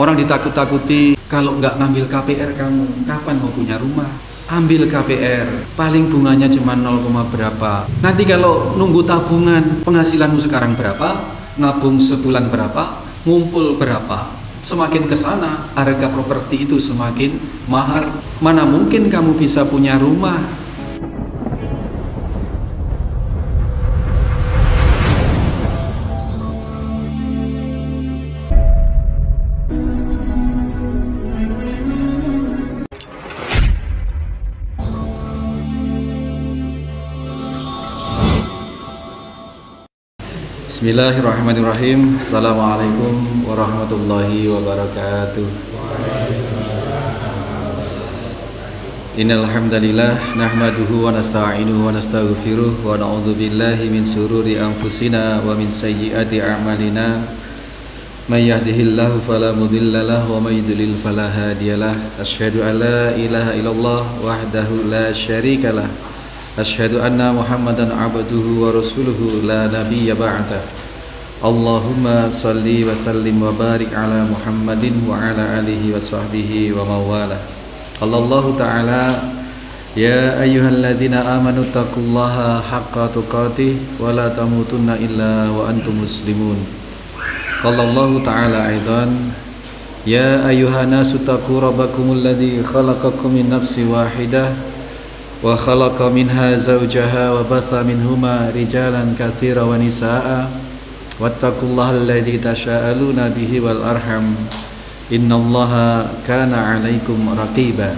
Orang ditakut-takuti, kalau nggak ngambil KPR kamu, kapan mau punya rumah? Ambil KPR, paling bunganya cuma 0, berapa. Nanti kalau nunggu tabungan, penghasilanmu sekarang berapa, nabung sebulan berapa, ngumpul berapa, semakin ke sana harga properti itu semakin mahal. Mana mungkin kamu bisa punya rumah? Bismillahirrahmanirrahim. Assalamualaikum warahmatullahi wabarakatuh. Innal hamdalillah nahmaduhu wa nasta'inuhu wa nastaghfiruh wa na'udzu billahi min shururi anfusina wa min sayyiati a'malina. May yahdihillahu fala mudilla lahu wa may yudlil fala hadiyalah. Asyhadu an la ilaha illallah wahdahu la syarikalah. Asyhadu anna Muhammadan abduhu wa rasuluhu la nabiyya ba'dah. Allahumma salli wa sallim wa barik ala Muhammadin wa ala alihi wa sahbihi wa mawalah. Allahu ta'ala ya ayyuhalladzina amanu taqullaha haqqa tuqatih wa la tamutunna illa wa antum muslimun. Qallallahu ta'ala aidan ya ayyuhan nasu taqu rabbakumul ladzi khalaqakum min nafsin wahidah wa khalaqa minha zawjaha wa batha minhuma rijalan katsira wa nisaa wattaqullaha alladzi tasaaluna bihi wal arham innallaha kana 'alaikum raqiba.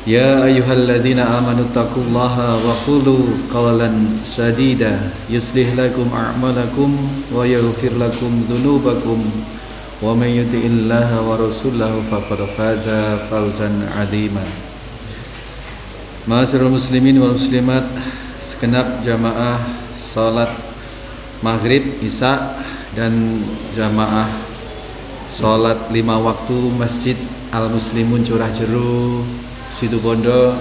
Ya ayyuhalladzina amanu taqullaha wa qulu qawlan sadida yuslih lakum a'malakum wa yaghfir lakum dhunubakum wa may yuti'illaha wa rasulahu faqad faza fawzan 'azima. Ma'asyiral muslimin wal muslimat, segenap jamaah salat maghrib, isya dan jamaah salat 5 waktu Masjid Al Muslimun Curah Jeru Situbondo,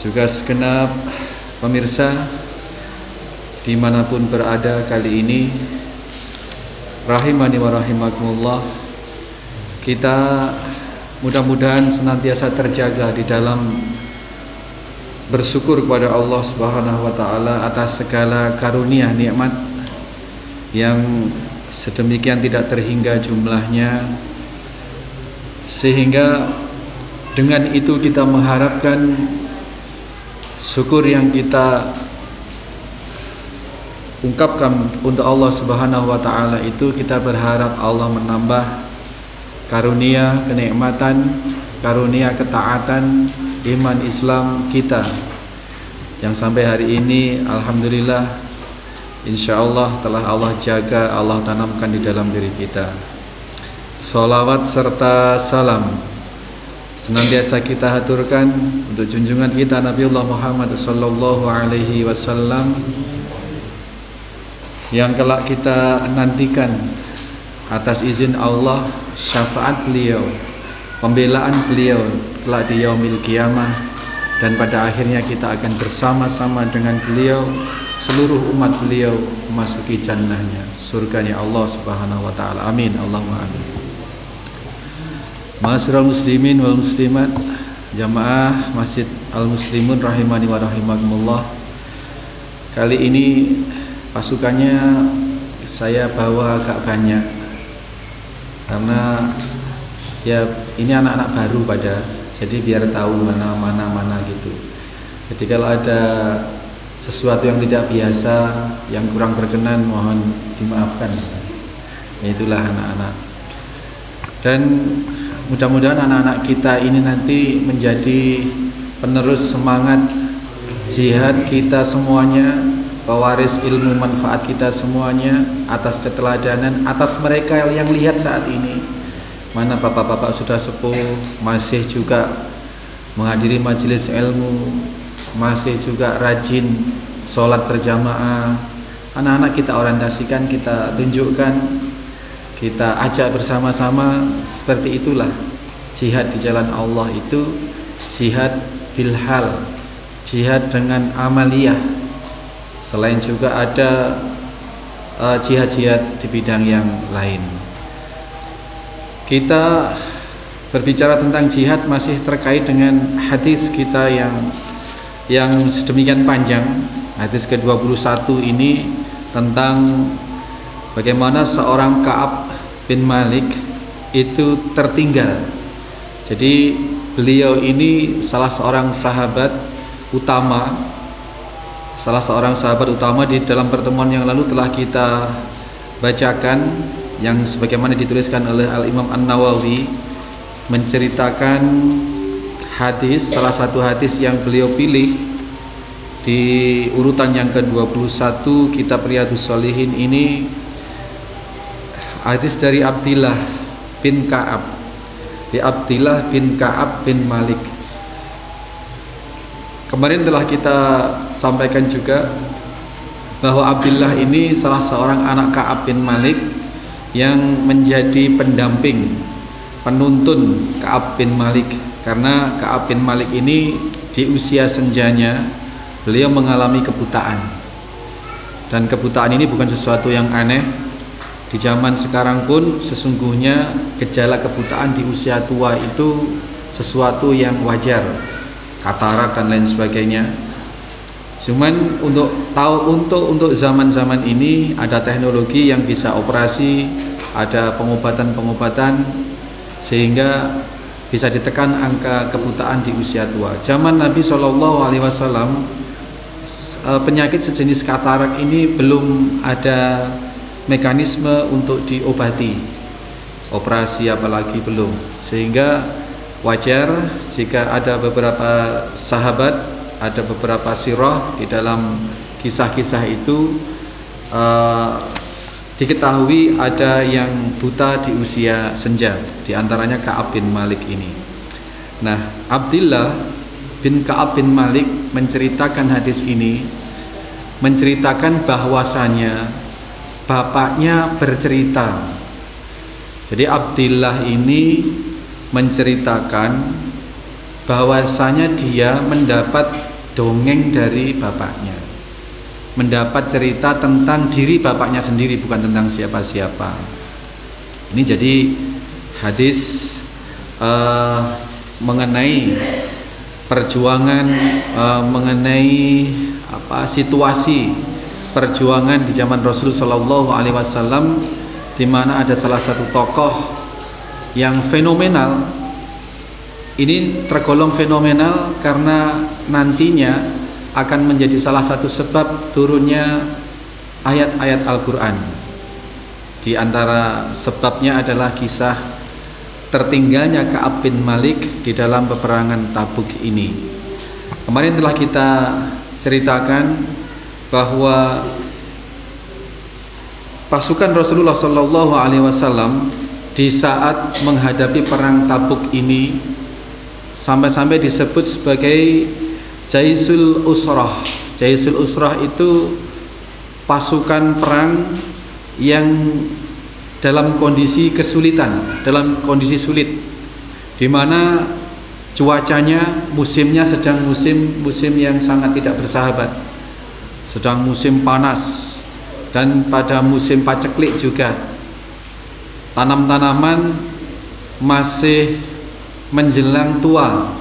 juga segenap pemirsa dimanapun berada kali ini, rahimani wa rahimakumullah. Kita mudah-mudahan senantiasa terjaga di dalam bersyukur kepada Allah Subhanahu wa taala atas segala karunia nikmat yang sedemikian tidak terhingga jumlahnya, sehingga dengan itu kita mengharapkan syukur yang kita ungkapkan untuk Allah Subhanahu wa taala itu, kita berharap Allah menambah karunia kenikmatan, karunia ketaatan iman Islam kita yang sampai hari ini alhamdulillah insyaallah telah Allah jaga, Allah tanamkan di dalam diri kita. Sholawat serta salam senantiasa kita haturkan untuk junjungan kita Nabiullah Muhammad sallallahu alaihi wasallam yang kelak kita nantikan atas izin Allah syafaat beliau, pembelaan beliau kelak di yaumil qiyamah, dan pada akhirnya kita akan bersama-sama dengan beliau, seluruh umat beliau memasuki jannahnya, surganya Allah Subhanahu wa taala. Amin, Allahumma amin. Ma'asyiral muslimin wal muslimat, jamaah Masjid Al Muslimun rahimani wa rahimakumullah. Kali ini pasukannya saya bawa agak banyak karena ya ini anak-anak baru jadi biar tahu mana gitu. Jadi kalau ada sesuatu yang tidak biasa, yang kurang berkenan, mohon dimaafkan. Itulah anak-anak. Dan mudah-mudahan anak-anak kita ini nanti menjadi penerus semangat jihad kita semuanya, pewaris ilmu manfaat kita semuanya, atas keteladanan, atas mereka yang lihat saat ini. Mana bapak-bapak sudah sepuh masih juga menghadiri majelis ilmu, masih juga rajin sholat berjamaah. Anak-anak kita orientasikan, kita tunjukkan, kita ajak bersama-sama. Seperti itulah jihad di jalan Allah itu, jihad bilhal, jihad dengan amaliyah. Selain juga ada jihad-jihad di bidang yang lain. kita berbicara tentang jihad masih terkait dengan hadis kita yang sedemikian panjang. Hadis ke-21 ini tentang bagaimana seorang Ka'ab bin Malik itu tertinggal. Jadi beliau ini salah seorang sahabat utama di dalam pertemuan yang lalu telah kita bacakan, yang sebagaimana dituliskan oleh Al-Imam An-Nawawi, menceritakan hadis, salah satu hadis yang beliau pilih di urutan yang ke-21 kitab Riyadhus Shalihin ini, hadis dari Abdillah bin Ka'ab, Abdillah bin Ka'ab bin Malik. Kemarin telah kita sampaikan juga bahwa Abdillah ini salah seorang anak Ka'ab bin Malik yang menjadi pendamping, penuntun Ka'ab bin Malik, karena Ka'ab bin Malik ini di usia senjanya beliau mengalami kebutaan, dan kebutaan ini bukan sesuatu yang aneh. Di zaman sekarang pun sesungguhnya gejala kebutaan di usia tua itu sesuatu yang wajar, katarak dan lain sebagainya. Cuman untuk zaman-zaman ini ada teknologi yang bisa operasi, ada pengobatan-pengobatan sehingga bisa ditekan angka kebutaan di usia tua. Zaman Nabi SAW penyakit sejenis katarak ini belum ada mekanisme untuk diobati, operasi apalagi belum, sehingga wajar jika ada beberapa sahabat, ada beberapa sirah di dalam kisah-kisah itu diketahui ada yang buta di usia senja, diantaranya Ka'ab bin Malik ini. Nah, Abdillah bin Ka'ab bin Malik menceritakan hadis ini, menceritakan bahwasanya bapaknya bercerita. Jadi Abdillah ini menceritakan bahwasanya dia mendapat dongeng dari bapaknya, mendapat cerita tentang diri bapaknya sendiri, bukan tentang siapa-siapa. Ini jadi hadis mengenai perjuangan, mengenai situasi perjuangan di zaman Rasul Shallallahu Alaihi Wasallam, di mana ada salah satu tokoh yang fenomenal. Ini tergolong fenomenal karena nantinya akan menjadi salah satu sebab turunnya ayat-ayat Al-Quran. Di antara sebabnya adalah kisah tertinggalnya Ka'ab bin Malik di dalam peperangan Tabuk ini. Kemarin telah kita ceritakan bahwa pasukan Rasulullah Shallallahu Alaihi Wasallam di saat menghadapi perang Tabuk ini sampai-sampai disebut sebagai Jaisul Usrah. Jaisul Usrah itu pasukan perang yang dalam kondisi kesulitan, dalam kondisi sulit, di mana cuacanya, musimnya sedang musim yang sangat tidak bersahabat, sedang musim panas, dan pada musim paceklik juga. Tanam-tanaman masih menjelang tua,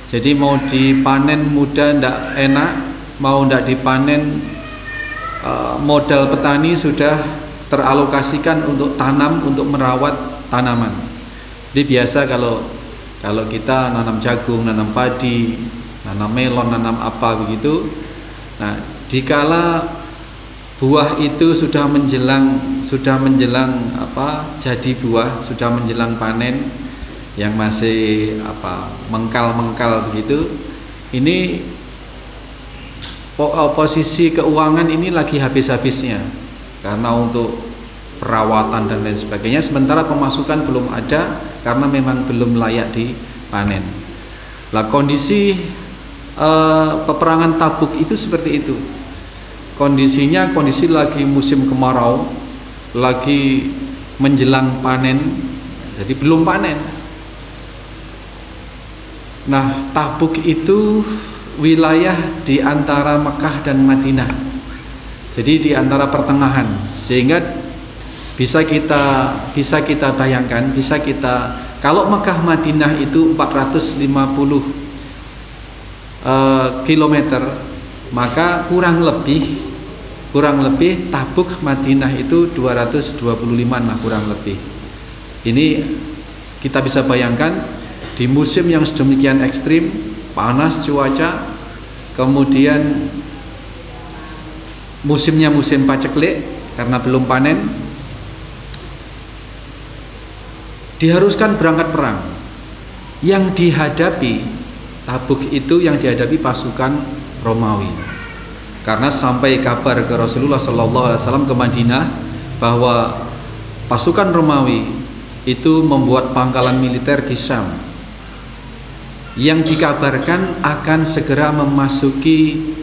jadi mau dipanen muda ndak enak, mau ndak dipanen modal petani sudah teralokasikan untuk tanam, untuk merawat tanaman. Jadi biasa kalau kita nanam jagung, nanam padi, nanam melon, nanam apa begitu. Nah, dikala buah itu sudah menjelang jadi buah, sudah menjelang panen, yang masih mengkal begitu, ini posisi keuangan ini lagi habis-habisnya karena untuk perawatan dan lain sebagainya, sementara pemasukan belum ada karena memang belum layak dipanen. Lah kondisi peperangan Tabuk itu seperti itu. Kondisinya lagi musim kemarau, lagi menjelang panen, jadi belum panen. Nah, Tabuk itu wilayah di antara Mekah dan Madinah, jadi di antara pertengahan, sehingga bisa kita bayangkan, kalau Mekah Madinah itu 450 kilometer, maka kurang lebih Tabuk Madinah itu 225 lah kurang lebih. Ini kita bisa bayangkan di musim yang sedemikian ekstrim, panas cuaca, kemudian musimnya musim paceklik karena belum panen, diharuskan berangkat perang. Yang dihadapi Tabuk itu yang dihadapi pasukan Romawi. Karena sampai kabar ke Rasulullah SAW ke Madinah bahwa pasukan Romawi itu membuat pangkalan militer di Syam, yang dikabarkan akan segera memasuki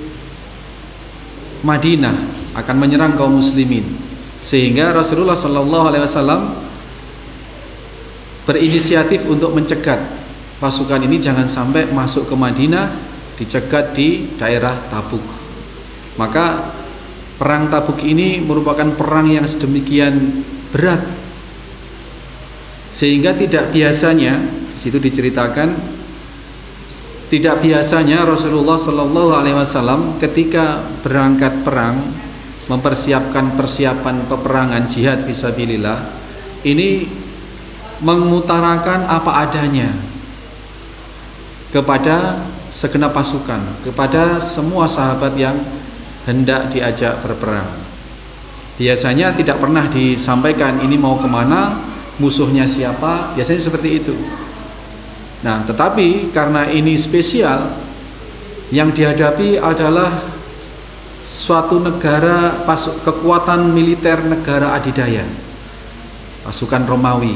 Madinah, akan menyerang kaum muslimin. Sehingga Rasulullah SAW berinisiatif untuk mencegat pasukan ini jangan sampai masuk ke Madinah, dicegat di daerah Tabuk. Maka perang Tabuk ini merupakan perang yang sedemikian berat, sehingga tidak biasanya, di situ diceritakan, tidak biasanya Rasulullah SAW ketika berangkat perang, mempersiapkan persiapan peperangan jihad fisabilillah, ini mengutarakan apa adanya kepada segenap pasukan, kepada semua sahabat yang hendak diajak berperang. Biasanya tidak pernah disampaikan ini mau kemana, musuhnya siapa, biasanya seperti itu. Nah, tetapi karena ini spesial, yang dihadapi adalah suatu negara, kekuatan militer negara adidaya, pasukan Romawi.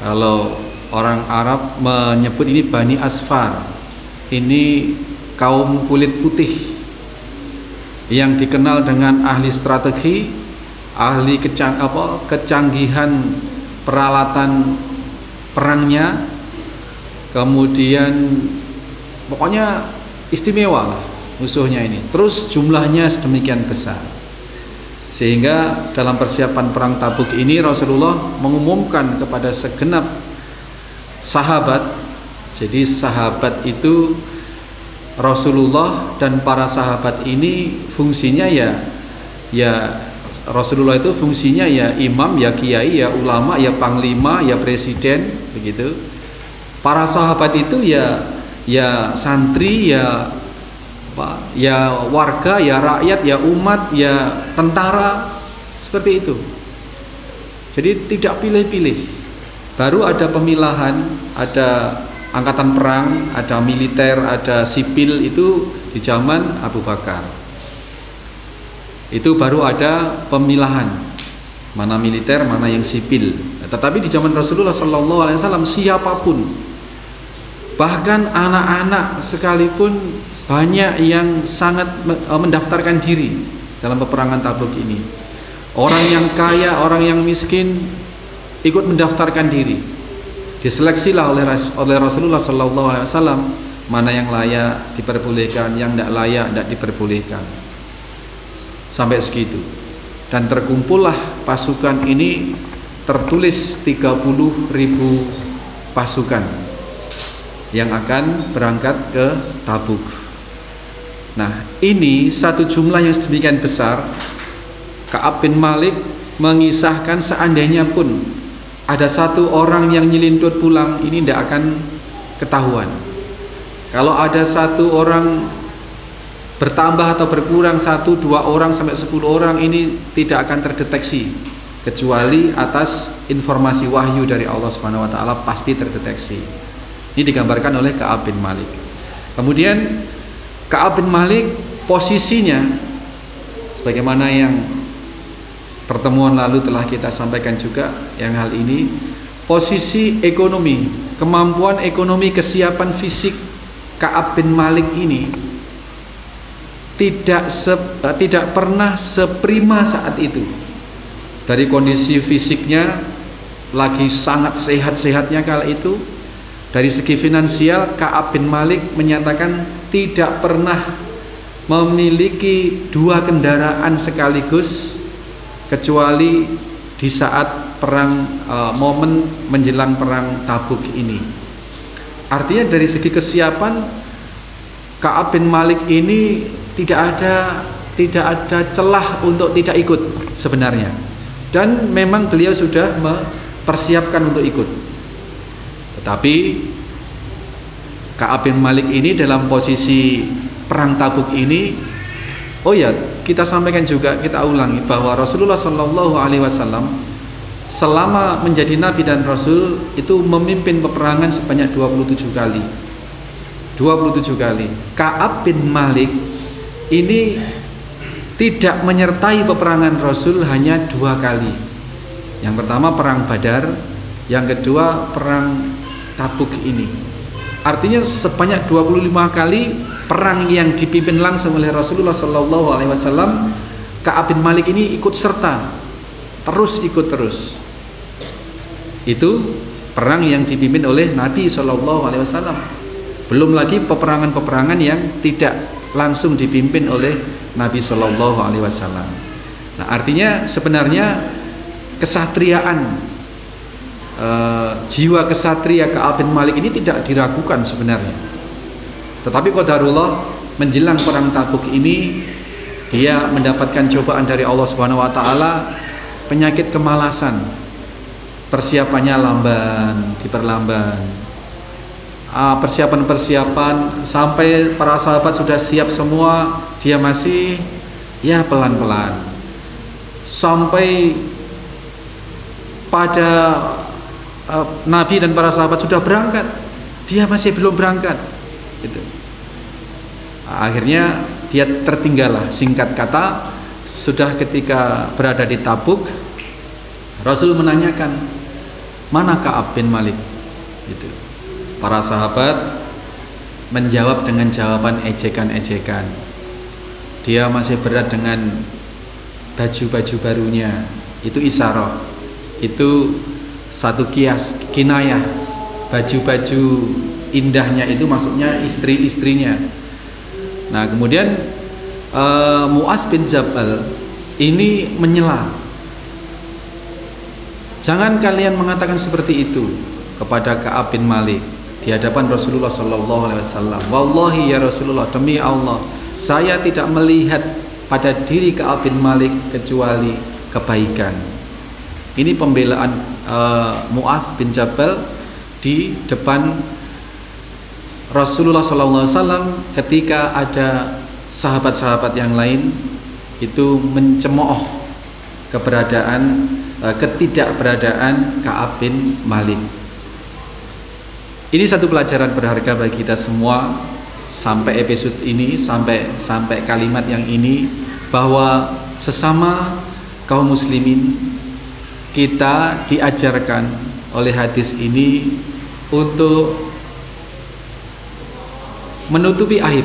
Kalau orang Arab menyebut ini Bani Asfar, ini kaum kulit putih yang dikenal dengan ahli strategi, ahli kecanggihan peralatan perangnya, kemudian pokoknya istimewa lah musuhnya ini. Terus jumlahnya sedemikian besar, sehingga dalam persiapan perang Tabuk ini Rasulullah mengumumkan kepada segenap sahabat. Jadi sahabat itu, Rasulullah dan para sahabat ini fungsinya ya Rasulullah itu fungsinya ya imam, ya kiai, ya ulama, ya panglima, ya presiden, begitu. Para sahabat itu ya santri, ya warga, ya rakyat, ya umat, ya tentara, seperti itu. Jadi tidak pilih-pilih. Baru ada pemilahan, ada angkatan perang, ada militer, ada sipil, itu di zaman Abu Bakar. Itu baru ada pemilahan, mana militer, mana yang sipil. Tetapi di zaman Rasulullah SAW siapapun, bahkan anak-anak sekalipun, banyak yang sangat mendaftarkan diri dalam peperangan Tabuk ini. Orang yang kaya, orang yang miskin ikut mendaftarkan diri. Diseleksilah oleh Rasulullah SAW mana yang layak diperbolehkan, yang tidak layak tidak diperbolehkan, sampai segitu. Dan terkumpullah pasukan ini, tertulis 30.000 pasukan yang akan berangkat ke Tabuk. Nah, ini satu jumlah yang sedemikian besar. Ka'ab bin Malik mengisahkan seandainya pun ada satu orang yang nyelintut pulang, ini tidak akan ketahuan. Kalau ada satu orang bertambah atau berkurang, 1, 2 orang sampai 10 orang, ini tidak akan terdeteksi, kecuali atas informasi wahyu dari Allah Subhanahu wa taala pasti terdeteksi. Ini digambarkan oleh Ka'ab bin Malik. Kemudian Ka'ab bin Malik posisinya sebagaimana yang pertemuan lalu telah kita sampaikan juga, yang hal ini, posisi ekonomi, kemampuan ekonomi, kesiapan fisik Ka'ab bin Malik ini tidak pernah seprima saat itu. Dari kondisi fisiknya lagi sangat sehat-sehatnya kala itu. Dari segi finansial, Ka'ab bin Malik menyatakan tidak pernah memiliki 2 kendaraan sekaligus, kecuali di saat momen menjelang perang Tabuk ini. Artinya dari segi kesiapan Ka'ab bin Malik ini tidak ada celah untuk tidak ikut sebenarnya. Dan memang beliau sudah mempersiapkan untuk ikut. Tetapi Ka'ab bin Malik ini dalam posisi perang Tabuk ini, oh ya, kita sampaikan juga, kita ulangi bahwa Rasulullah Shallallahu Alaihi Wasallam selama menjadi Nabi dan Rasul itu memimpin peperangan sebanyak 27 kali. 27 kali. Ka'ab bin Malik ini tidak menyertai peperangan Rasul hanya 2 kali. Yang pertama perang Badar, yang kedua perang Tabuk ini. Artinya sebanyak 25 kali perang yang dipimpin langsung oleh Rasulullah Shallallahu Alaihi Wasallam, Ka'ab bin Malik ini ikut serta, ikut terus. Itu perang yang dipimpin oleh Nabi Shallallahu Alaihi Wasallam. Belum lagi peperangan-peperangan yang tidak langsung dipimpin oleh Nabi Shallallahu Alaihi Wasallam. Nah, artinya sebenarnya kesatriaan, jiwa kesatria Ka'ab bin Malik ini tidak diragukan sebenarnya. Tetapi qadarullah menjelang perang Tabuk ini dia mendapatkan cobaan dari Allah Subhanahu wa taala, penyakit kemalasan. Persiapannya diperlamban. Persiapan sampai para sahabat sudah siap semua, dia masih ya pelan-pelan. Sampai pada Nabi dan para sahabat sudah berangkat, dia masih belum berangkat. Gitu. Akhirnya dia tertinggal, singkat kata, sudah ketika berada di Tabuk, Rasul menanyakan, mana Ka'ab bin Malik? Gitu. Para sahabat menjawab dengan jawaban ejekan-ejekan. Dia masih berat dengan baju-baju barunya. Itu isyarah. Itu satu kias, kinayah. Baju-baju indahnya itu maksudnya istri-istrinya. Nah, kemudian Mu'az bin Jabal ini menyela. Jangan kalian mengatakan seperti itu kepada Ka'ab bin Malik di hadapan Rasulullah Sallallahu Alaihi Wasallam. Wallahi ya Rasulullah, demi Allah, saya tidak melihat pada diri Ka'ab bin Malik kecuali kebaikan. Ini pembelaan Mu'az bin Jabal di depan Rasulullah Sallallahu Alaihi Wasallam ketika ada sahabat-sahabat yang lain itu mencemooh ketidakberadaan Ka'ab bin Malik. Ini satu pelajaran berharga bagi kita semua sampai episode ini, sampai kalimat yang ini, bahwa sesama kaum muslimin kita diajarkan oleh hadis ini untuk menutupi aib,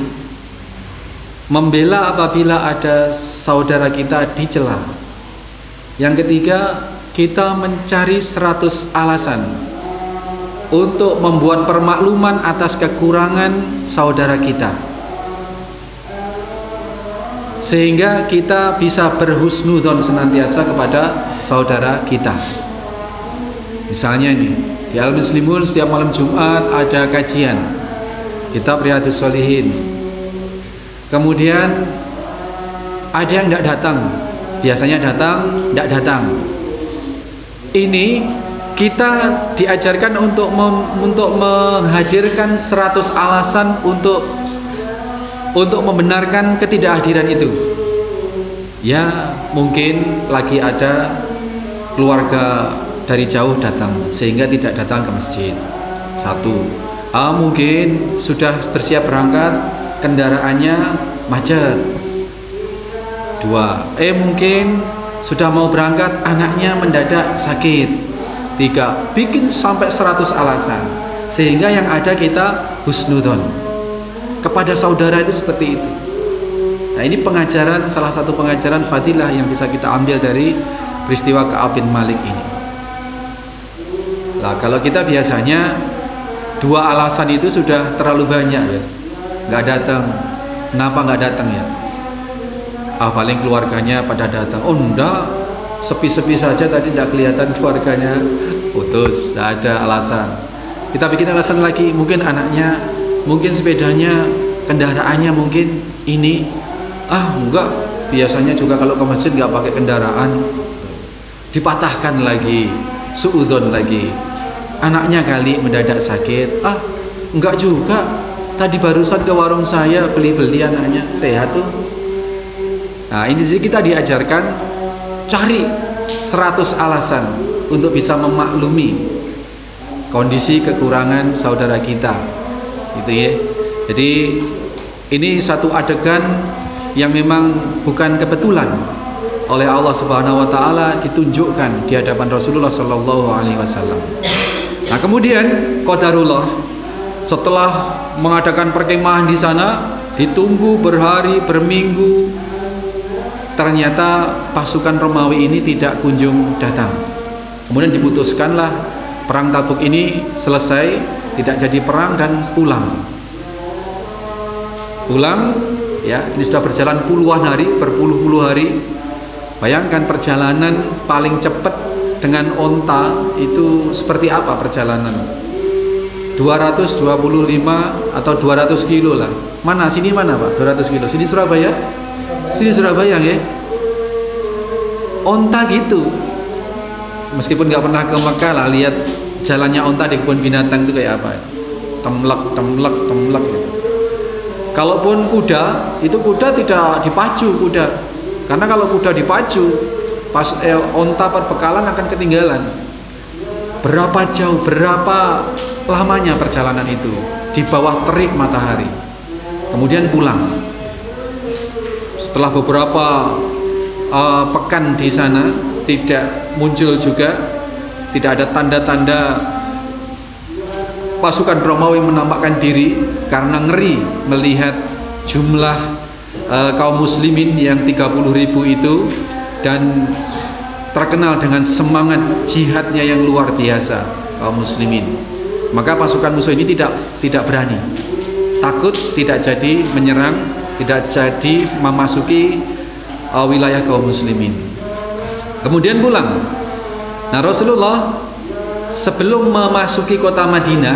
membela apabila ada saudara kita dicela. Yang ketiga, kita mencari 100 alasan untuk membuat permakluman atas kekurangan saudara kita, sehingga kita bisa berhusnudzon senantiasa kepada saudara kita. Misalnya nih, di Al-Muslimun setiap malam Jumat ada kajian kitab Riyadhus Shalihin. Kemudian ada yang tidak datang, biasanya datang, tidak datang. Ini kita diajarkan untuk menghadirkan 100 alasan untuk membenarkan ketidakhadiran itu. Ya, mungkin lagi ada keluarga dari jauh datang sehingga tidak datang ke masjid. 1. Mungkin sudah bersiap berangkat, kendaraannya macet. 2. Mungkin sudah mau berangkat, anaknya mendadak sakit. 3. Bikin sampai 100 alasan sehingga yang ada kita husnudzon kepada saudara itu seperti itu. Nah, ini salah satu pengajaran fadilah yang bisa kita ambil dari peristiwa Ka'ab bin Malik ini. Nah, kalau kita biasanya 2 alasan itu sudah terlalu banyak ya. Nggak datang. Kenapa nggak datang ya? Paling keluarganya pada datang. Oh enggak, sepi-sepi saja tadi tidak kelihatan keluarganya, putus, tidak ada alasan. Kita bikin alasan lagi, mungkin anaknya, mungkin sepedanya, kendaraannya mungkin ini. Enggak, biasanya juga kalau ke masjid nggak pakai kendaraan. Dipatahkan lagi, suudzon lagi. Anaknya kali mendadak sakit. Enggak juga, tadi barusan ke warung saya beli-beli, anaknya sehat tuh. Nah, ini kita diajarkan cari 100 alasan untuk bisa memaklumi kondisi kekurangan saudara kita, gitu ya. Jadi ini satu adegan yang memang bukan kebetulan, oleh Allah Subhanahu wa taala ditunjukkan di hadapan Rasulullah sallallahu alaihi wasallam. Nah, kemudian qadarullah, setelah mengadakan perkemahan di sana, ditunggu berhari berminggu, ternyata pasukan Romawi ini tidak kunjung datang. Kemudian diputuskanlah perang Tabuk ini selesai, tidak jadi perang dan pulang ya. Ini sudah berjalan puluhan hari, berpuluh-puluh hari. Bayangkan perjalanan paling cepat dengan onta itu seperti apa perjalanan? 225 atau 200 kilo lah. Mana sini, mana Pak? 200 kilo. Sini Surabaya? Sini Surabaya ya. Onta gitu. Meskipun nggak pernah ke Mekah lah, lihat jalannya onta di kebun binatang itu kayak apa? Temlek gitu. Kalaupun kuda, itu kuda tidak dipacu kuda. Karena kalau kuda dipacu, pas onta perbekalan akan ketinggalan. Berapa jauh, berapa lamanya perjalanan itu di bawah terik matahari. Kemudian pulang. Setelah beberapa pekan di sana, tidak muncul juga, tidak ada tanda-tanda pasukan Romawi menampakkan diri, karena ngeri melihat jumlah kaum muslimin yang 30.000 itu dan terkenal dengan semangat jihadnya yang luar biasa kaum muslimin. Maka pasukan musuh ini tidak berani, takut tidak jadi menyerang, tidak jadi memasuki wilayah kaum muslimin. Kemudian pulang. Nah, Rasulullah sebelum memasuki kota Madinah,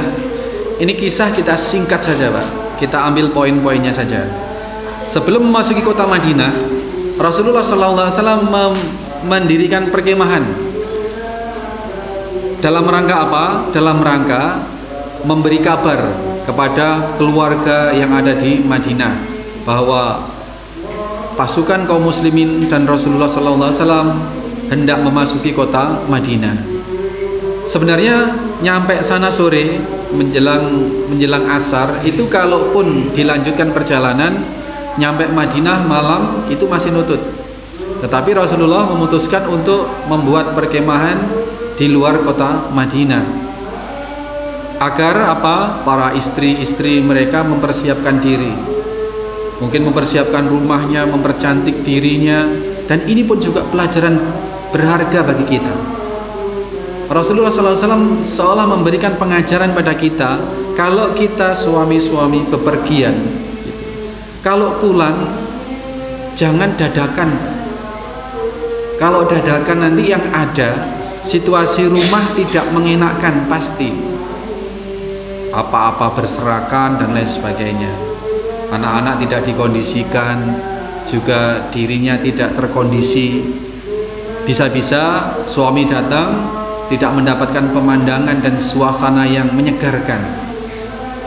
ini kisah kita singkat saja Pak, kita ambil poin-poinnya saja. Sebelum memasuki kota Madinah, Rasulullah SAW mendirikan perkemahan. Dalam rangka apa? Dalam rangka memberi kabar kepada keluarga yang ada di Madinah bahwa pasukan kaum muslimin dan Rasulullah SAW hendak memasuki kota Madinah. Sebenarnya nyampe sana sore menjelang asar itu, kalaupun dilanjutkan perjalanan nyampe Madinah malam itu masih nutut. Tetapi Rasulullah memutuskan untuk membuat perkemahan di luar kota Madinah, agar apa? Para istri-istri mereka mempersiapkan diri, mungkin mempersiapkan rumahnya, mempercantik dirinya. Dan ini pun juga pelajaran berharga bagi kita. Rasulullah SAW seolah memberikan pengajaran pada kita, kalau kita suami-suami bepergian, kalau pulang jangan dadakan. Kalau dadakan nanti yang ada situasi rumah tidak mengenakkan pasti. Apa-apa berserakan dan lain sebagainya. Anak-anak tidak dikondisikan, juga dirinya tidak terkondisi. Bisa-bisa suami datang tidak mendapatkan pemandangan dan suasana yang menyegarkan.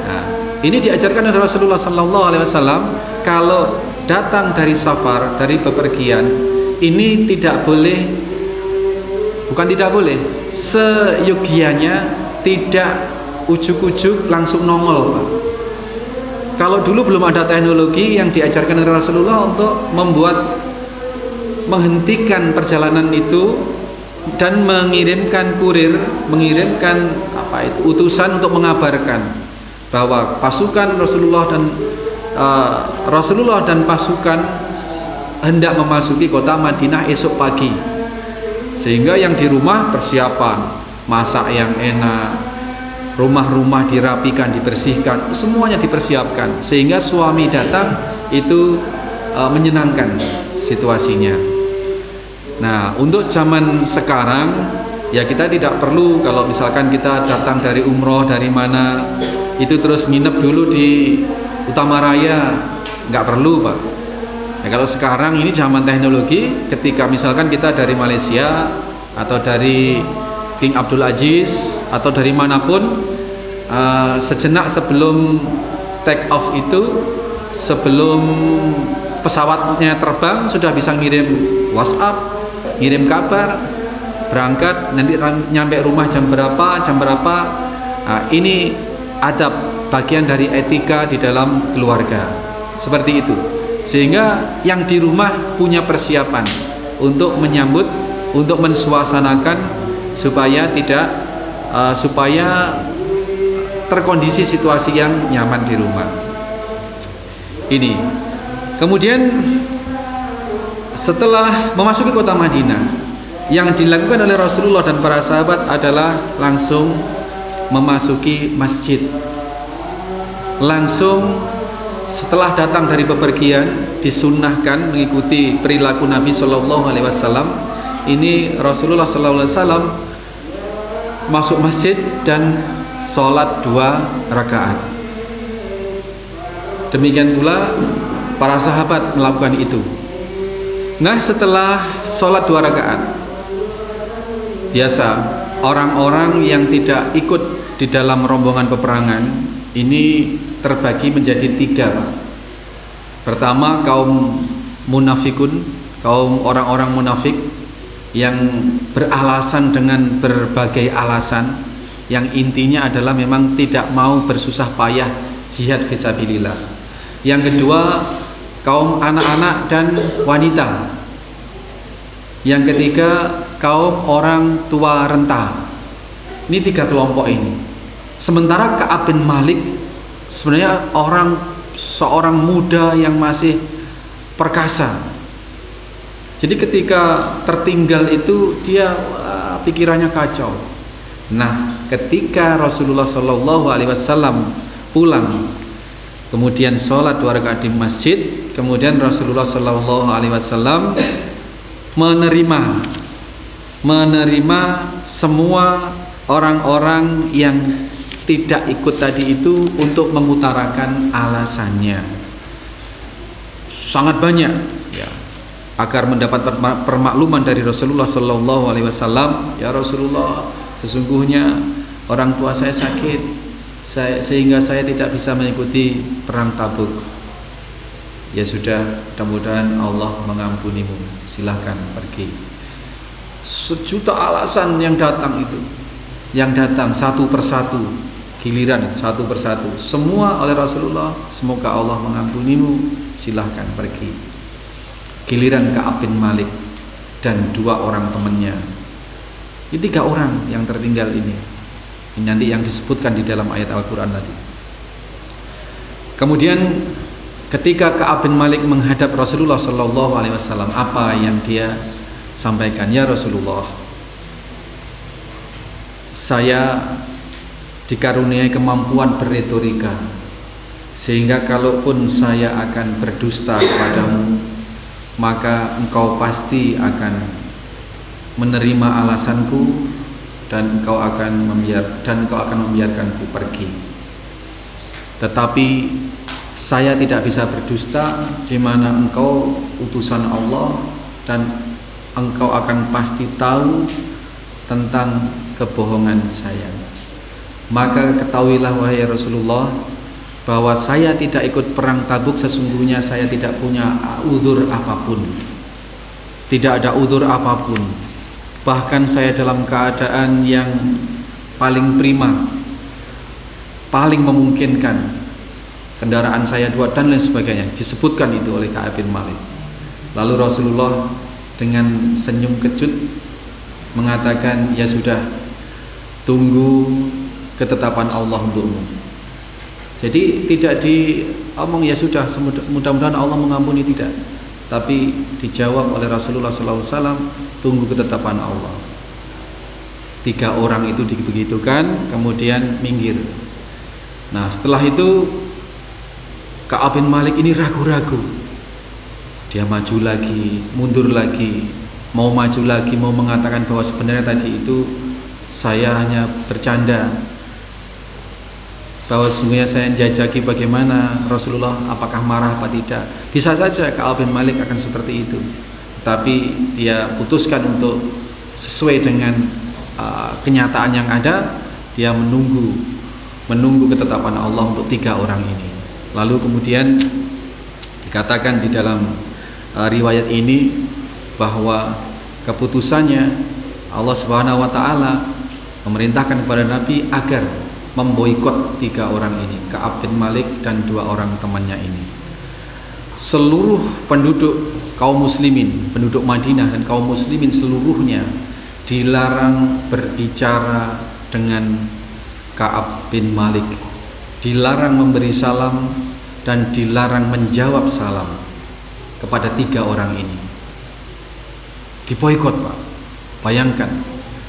Nah, ini diajarkan oleh Rasulullah SAW. Kalau datang dari safar, dari bepergian, ini tidak boleh, bukan tidak boleh, seyogianya tidak ujuk-ujuk langsung nongol Pak. Kalau dulu belum ada teknologi, yang diajarkan oleh Rasulullah untuk menghentikan perjalanan itu dan mengirimkan kurir, mengirimkan utusan untuk mengabarkan bahwa pasukan Rasulullah dan pasukan hendak memasuki kota Madinah esok pagi, sehingga yang di rumah persiapan masak yang enak, rumah-rumah dirapikan, dibersihkan, semuanya dipersiapkan sehingga suami datang itu menyenangkan situasinya. Nah, untuk zaman sekarang ya kita tidak perlu kalau misalkan kita datang dari umroh dari mana itu terus nginep dulu di Utama Raya, nggak perlu Pak. Ya, kalau sekarang ini zaman teknologi, ketika misalkan kita dari Malaysia atau dari King Abdul Aziz atau dari manapun, sejenak sebelum take off itu, sebelum pesawatnya terbang sudah bisa ngirim WhatsApp, ngirim kabar, berangkat nanti nyampe rumah jam berapa. Nah, ini adab, bagian dari etika di dalam keluarga seperti itu, sehingga yang di rumah punya persiapan untuk menyambut, untuk mensuasanakan supaya supaya terkondisi situasi yang nyaman di rumah ini. Kemudian setelah memasuki kota Madinah, yang dilakukan oleh Rasulullah dan para sahabat adalah langsung memasuki masjid. Langsung setelah datang dari bepergian, disunnahkan mengikuti perilaku Nabi Shallallahu Alaihi Wasallam. Ini Rasulullah Shallallahu Alaihi Wasallam masuk masjid dan sholat 2 rakaat. Demikian pula para sahabat melakukan itu. Nah, setelah sholat 2 rakaat, biasa orang-orang yang tidak ikut di dalam rombongan peperangan ini terbagi menjadi 3. Pertama, kaum munafikun, kaum orang-orang munafik yang beralasan dengan berbagai alasan, yang intinya adalah memang tidak mau bersusah payah jihad fisabilillah. Yang kedua, kaum anak-anak dan wanita. Yang ketiga, kaum orang tua renta. Ini 3 kelompok ini. Sementara Ka'ab bin Malik sebenarnya seorang muda yang masih perkasa. Jadi ketika tertinggal itu dia pikirannya kacau. Nah, ketika Rasulullah Shallallahu Alaihi Wasallam pulang, kemudian sholat 2 rakaat di masjid, kemudian Rasulullah Shallallahu Alaihi Wasallam menerima semua orang-orang yang tidak ikut tadi itu untuk mengutarakan alasannya. Sangat banyak ya, agar mendapat permakluman dari Rasulullah Shallallahu Alaihi Wasallam. Ya Rasulullah, sesungguhnya orang tua saya sakit, sehingga saya tidak bisa mengikuti perang Tabuk. Ya sudah, mudah-mudahan Allah mengampunimu, silahkan pergi. Sejuta alasan yang datang itu, yang datang satu persatu, giliran satu persatu, semua oleh Rasulullah, semoga Allah mengampunimu, silahkan pergi. Giliran Ka'ab bin Malik dan 2 orang temannya. Ini 3 orang yang tertinggal ini. Ini nanti yang disebutkan di dalam ayat Al-Quran tadi. Kemudian ketika Ka'ab bin Malik menghadap Rasulullah Shallallahu Alaihi Wasallam, apa yang dia sampaikan? Ya Rasulullah, saya dikaruniai kemampuan berretorika, sehingga kalaupun saya akan berdusta kepadamu, maka engkau pasti akan menerima alasanku dan engkau akan membiarkanku pergi. Tetapi saya tidak bisa berdusta di mana engkau utusan Allah dan engkau akan pasti tahu tentang kebohongan saya. Maka ketahuilah wahai Rasulullah, bahwa saya tidak ikut perang Tabuk, sesungguhnya saya tidak punya udzur apapun. Tidak ada udzur apapun. Bahkan saya dalam keadaan yang paling prima, paling memungkinkan. Kendaraan saya 2 dan lain sebagainya. Disebutkan itu oleh Ka'ab bin Malik. Lalu Rasulullah dengan senyum kecut mengatakan, ya sudah, tunggu ketetapan Allah untukmu. Jadi tidak diomong ya sudah, mudah-mudahan Allah mengampuni, tidak. Tapi dijawab oleh Rasulullah SAW, tunggu ketetapan Allah. 3 orang itu dibegitukan, kemudian minggir. Nah, setelah itu Ka'ab bin Malik ini ragu-ragu. Dia maju lagi, mundur lagi. mau maju lagi, mau mengatakan bahwa sebenarnya tadi itu saya hanya bercanda, bahwa sesungguhnya saya jajaki bagaimana Rasulullah apakah marah apa tidak. Bisa saja Ka'ab bin Malik akan seperti itu, tapi dia putuskan untuk sesuai dengan kenyataan yang ada, dia menunggu ketetapan Allah untuk 3 orang ini. Lalu kemudian dikatakan di dalam riwayat ini bahwa keputusannya Allah Subhanahu wa taala memerintahkan kepada Nabi agar memboikot 3 orang ini, Ka'ab bin Malik dan 2 orang temannya ini. Seluruh penduduk kaum muslimin, penduduk Madinah dan kaum muslimin seluruhnya dilarang berbicara dengan Ka'ab bin Malik, dilarang memberi salam dan dilarang menjawab salam kepada 3 orang ini. Diboikot, Pak. Bayangkan,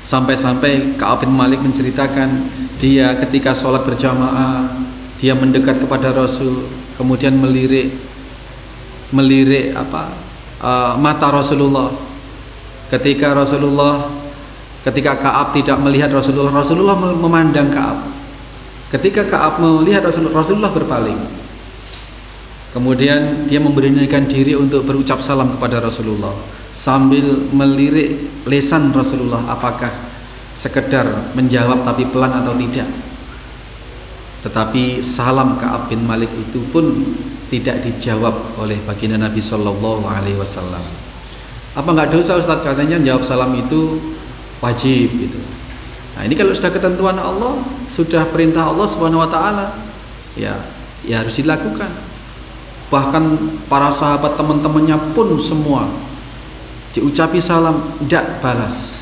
sampai-sampai Ka'ab bin Malik menceritakan dia ketika sholat berjamaah, dia mendekat kepada Rasul, kemudian melirik mata Rasulullah. Ketika Ka'ab tidak melihat Rasulullah memandang Ka'ab. Ketika Ka'ab melihat Rasulullah berpaling. Kemudian dia memberanikan diri untuk berucap salam kepada Rasulullah sambil melirik lesan Rasulullah apakah sekedar menjawab tapi pelan atau tidak. Tetapi salam Ka'ab bin Malik itu pun tidak dijawab oleh baginda Nabi Shallallahu Alaihi Wasallam. Apa nggak dosa Ustaz? Katanya jawab salam itu wajib gitu. Nah ini kalau sudah ketentuan Allah, sudah perintah Allah Subhanahu Wa Taala, ya harus dilakukan. Bahkan para sahabat teman-temannya pun semua diucapi salam tidak balas.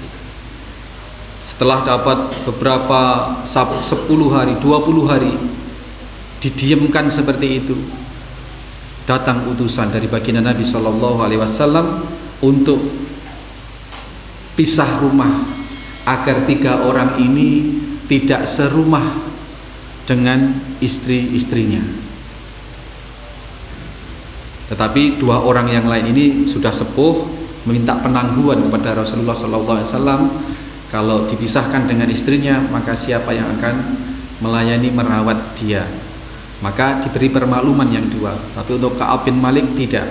Setelah dapat beberapa 10 hari, 20 hari didiamkan seperti itu, datang utusan dari baginda Nabi Shallallahu Alaihi Wasallam untuk pisah rumah agar 3 orang ini tidak serumah dengan istri-istrinya. Tetapi 2 orang yang lain ini sudah sepuh, meminta penangguhan kepada Rasulullah SAW. Kalau dipisahkan dengan istrinya, maka siapa yang akan melayani merawat dia? Maka diberi permakluman yang 2. Tapi untuk Ka'ab bin Malik tidak.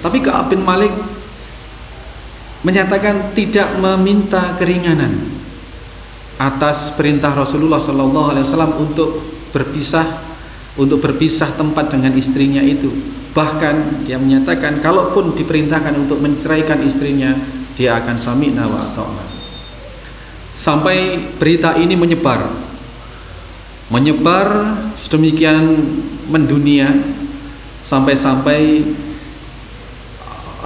Tapi Ka'ab bin Malik menyatakan tidak meminta keringanan atas perintah Rasulullah SAW untuk berpisah tempat dengan istrinya itu. Bahkan dia menyatakan kalaupun diperintahkan untuk menceraikan istrinya, dia akan sami'na wa ata'na. Sampai berita ini menyebar sedemikian mendunia, sampai-sampai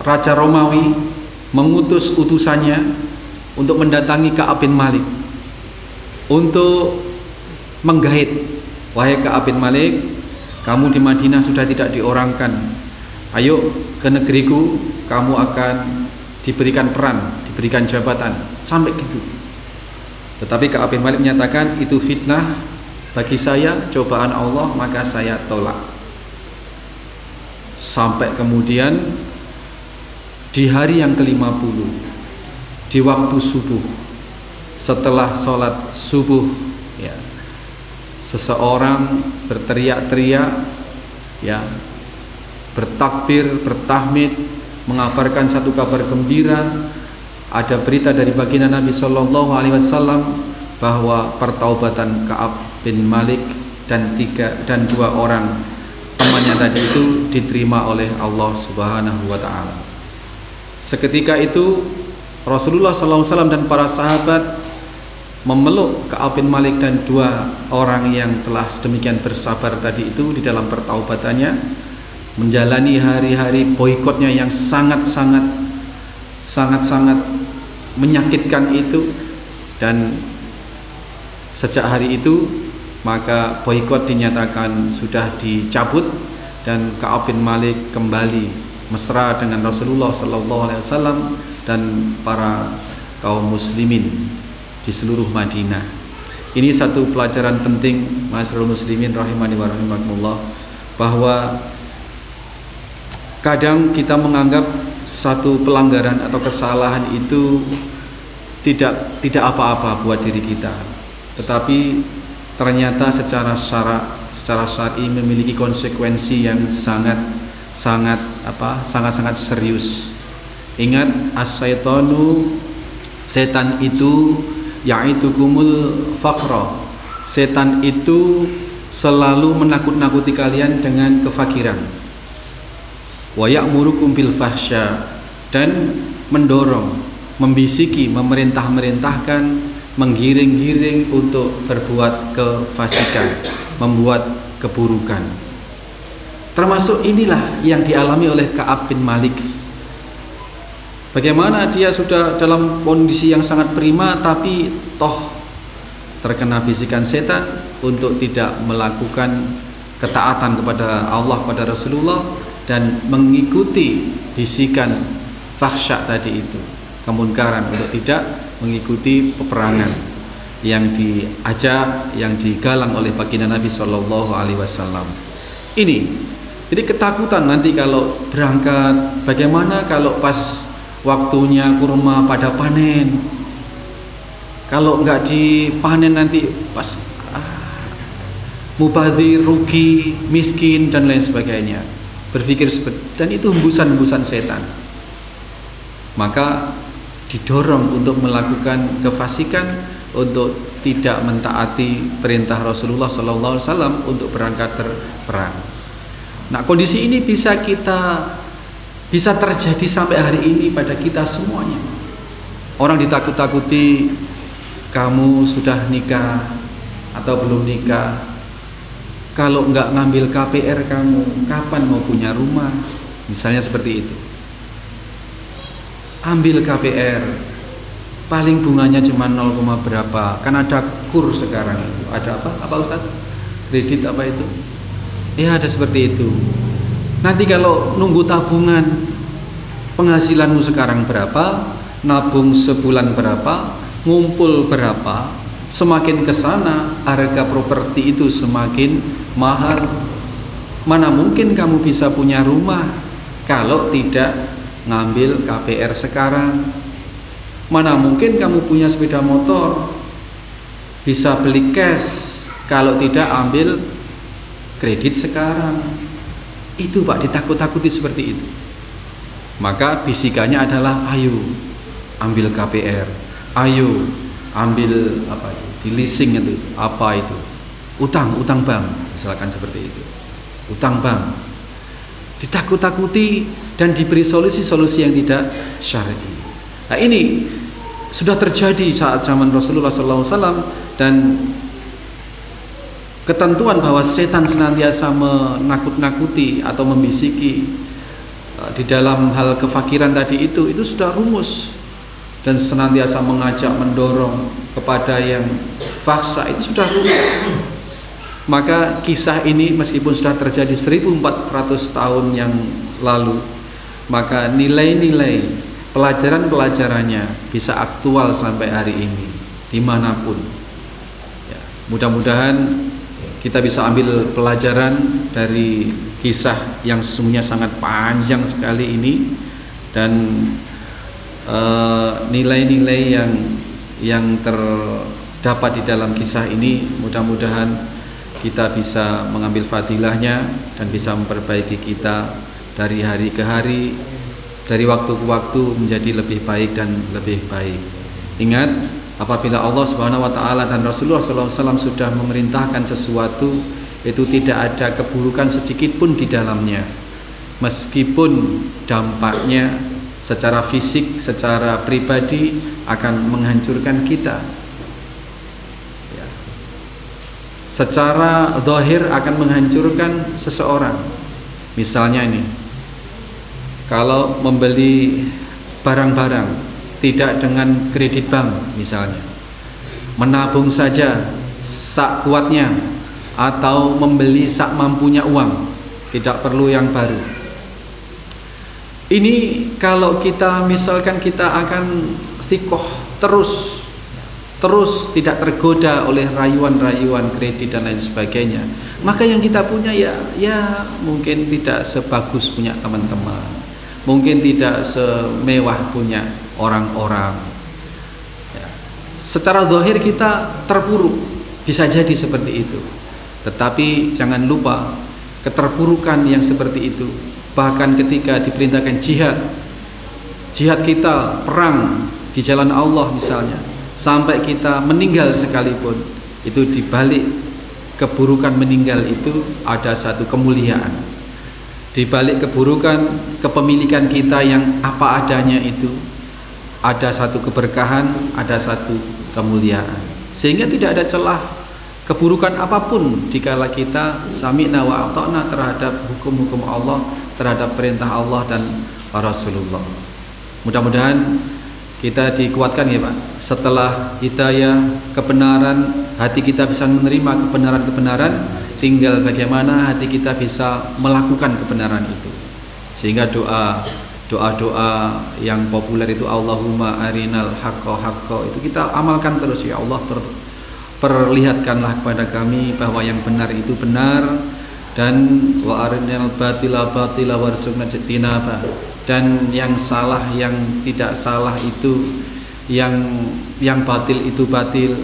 Raja Romawi mengutus utusannya untuk mendatangi Ka'ab bin Malik untuk menggait, wahai Ka'ab bin Malik, kamu di Madinah sudah tidak diorangkan, ayo ke negeriku, kamu akan diberikan peran, diberikan jabatan, sampai gitu. Tetapi Ka'ab bin Malik menyatakan itu fitnah bagi saya, cobaan Allah, maka saya tolak. Sampai kemudian di hari yang ke-50, di waktu subuh, setelah sholat subuh, ya, seseorang berteriak-teriak, ya, bertakbir, bertahmid, mengabarkan satu kabar gembira. Ada berita dari baginda Nabi Shallallahu Alaihi Wasallam bahwa pertaubatan Ka'ab bin Malik dan 2 orang temannya tadi itu diterima oleh Allah Subhanahu Wa Taala. Seketika itu Rasulullah SAW dan para sahabat memeluk Ka'ab bin Malik dan 2 orang yang telah sedemikian bersabar tadi itu di dalam pertaubatannya, menjalani hari-hari boikotnya yang sangat-sangat menyakitkan itu. Dan sejak hari itu maka boikot dinyatakan sudah dicabut dan Ka'ab bin Malik kembali mesra dengan Rasulullah SAW dan para kaum muslimin di seluruh Madinah. Ini satu pelajaran penting, ma'asyiral muslimin rahimani wa rahimakumullah, bahwa kadang kita menganggap satu pelanggaran atau kesalahan itu tidak apa-apa buat diri kita, tetapi ternyata secara syar'i memiliki konsekuensi yang sangat serius. Ingat, as-syaitanu, setan itu ya'idukumul faqra. Setan itu selalu menakut-nakuti kalian dengan kefakiran. Wa ya'murukum bil fahsya, dan mendorong, membisiki, memerintahkan, menggiring-giring untuk berbuat kefasikan, membuat keburukan. Termasuk inilah yang dialami oleh Ka'ab bin Malik. Bagaimana dia sudah dalam kondisi yang sangat prima, tapi toh terkena bisikan setan untuk tidak melakukan ketaatan kepada Allah, kepada Rasulullah, dan mengikuti bisikan fahsya tadi itu, kemunkaran, untuk tidak mengikuti peperangan yang diajak, yang digalang oleh baginda Nabi Shallallahu Alaihi Wasallam. Ini jadi ketakutan nanti kalau berangkat, bagaimana kalau pas waktunya kurma pada panen, kalau nggak dipanen nanti pas mubadzir, rugi, miskin, dan lain sebagainya. Berpikir seperti, dan itu hembusan-hembusan setan. Maka didorong untuk melakukan kefasikan, untuk tidak mentaati perintah Rasulullah SAW untuk berangkat berperang. Nah, kondisi ini bisa terjadi sampai hari ini pada kita semuanya. Orang ditakut-takuti, kamu sudah nikah atau belum nikah, kalau nggak ngambil KPR kamu kapan mau punya rumah, misalnya seperti itu. Ambil KPR, paling bunganya cuma 0, berapa, kan ada kur sekarang itu. Ada apa Ustaz? Kredit apa itu? Ya ada seperti itu. Nanti kalau nunggu tabungan, penghasilanmu sekarang berapa, nabung sebulan berapa, ngumpul berapa, semakin kesana harga properti itu semakin mahal. Mana mungkin kamu bisa punya rumah kalau tidak ngambil KPR sekarang? Mana mungkin kamu punya sepeda motor bisa beli cash kalau tidak ambil kredit sekarang? Itu Pak, ditakut-takuti seperti itu. Maka bisikannya adalah, ayo ambil KPR, ayo ambil apa itu, di leasing itu, apa itu, utang bank, misalkan seperti itu, utang bank. Ditakut-takuti dan diberi solusi-solusi yang tidak syar'i. Nah, ini sudah terjadi saat zaman Rasulullah SAW, dan ketentuan bahwa setan senantiasa menakut-nakuti atau membisiki di dalam hal kefakiran tadi itu sudah rumus, dan senantiasa mengajak, mendorong kepada yang fahsya itu sudah rumus. Maka kisah ini meskipun sudah terjadi 1400 tahun yang lalu, maka nilai-nilai, pelajaran-pelajarannya bisa aktual sampai hari ini dimanapun ya. Mudah-mudahan kita bisa ambil pelajaran dari kisah yang sesungguhnya sangat panjang sekali ini, dan nilai-nilai yang terdapat di dalam kisah ini mudah-mudahan kita bisa mengambil fadilahnya dan bisa memperbaiki kita dari hari ke hari, dari waktu ke waktu menjadi lebih baik dan lebih baik. Ingat, apabila Allah Subhanahu wa taala dan Rasulullah SAW sudah memerintahkan sesuatu, itu tidak ada keburukan sedikit pun di dalamnya, meskipun dampaknya secara fisik, secara pribadi akan menghancurkan kita ya. Secara zahir akan menghancurkan seseorang. Misalnya ini, kalau membeli barang-barang tidak dengan kredit bank misalnya, menabung saja sak kuatnya, atau membeli sak mampunya uang, tidak perlu yang baru. Ini kalau kita misalkan kita akan thikoh terus tidak tergoda oleh rayuan-rayuan kredit dan lain sebagainya, maka yang kita punya ya mungkin tidak sebagus punya teman-teman, mungkin tidak semewah punya orang-orang. Ya. Secara zahir kita terpuruk, bisa jadi seperti itu. Tetapi jangan lupa keterpurukan yang seperti itu, bahkan ketika diperintahkan jihad kita perang di jalan Allah misalnya, sampai kita meninggal sekalipun, itu dibalik keburukan meninggal itu ada satu kemuliaan. Di balik keburukan kepemilikan kita yang apa adanya itu ada satu keberkahan, ada satu kemuliaan. Sehingga tidak ada celah keburukan apapun dikala kita sami'na wa ata'na terhadap hukum-hukum Allah, terhadap perintah Allah dan Rasulullah. Mudah-mudahan kita dikuatkan ya Pak. Setelah hidayah, kebenaran, hati kita bisa menerima kebenaran-kebenaran, tinggal bagaimana hati kita bisa melakukan kebenaran itu. Sehingga doa-doa yang populer itu, Allahumma arinal haqqa haqqa, itu kita amalkan terus. Ya Allah, perlihatkanlah kepada kami bahwa yang benar itu benar, dan wa arinal batila batila warzuqna ijtinaba, dan yang salah yang tidak salah itu, yang batil itu batil,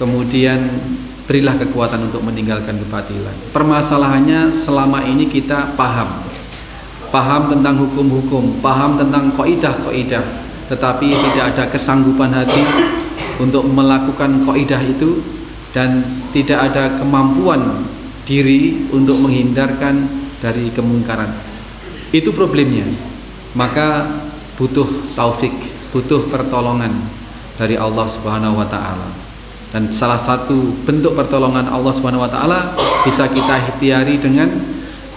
kemudian berilah kekuatan untuk meninggalkan kebatilan. Permasalahannya selama ini kita paham tentang hukum-hukum, paham tentang kaidah-kaidah, tetapi tidak ada kesanggupan hati untuk melakukan kaidah itu, dan tidak ada kemampuan diri untuk menghindarkan dari kemungkaran. Itu problemnya. Maka butuh taufik, butuh pertolongan dari Allah Subhanahu wa taala. Dan salah satu bentuk pertolongan Allah Subhanahu wa taala bisa kita ikhtiari dengan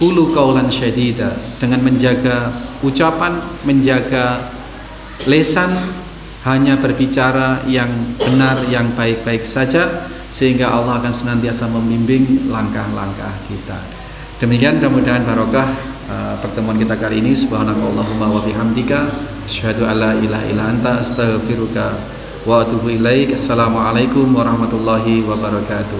qulu qaulan syadida, dengan menjaga ucapan, menjaga lisan, hanya berbicara yang benar, yang baik-baik saja, sehingga Allah akan senantiasa membimbing langkah-langkah kita. Demikian, mudah-mudahan barokah pertemuan kita kali ini. Subhanakallahumma wa bihamdika asyhadu alla ilaha illa anta astaghfiruka wa atubu ilaik. Assalamualaikum warahmatullahi wabarakatuh.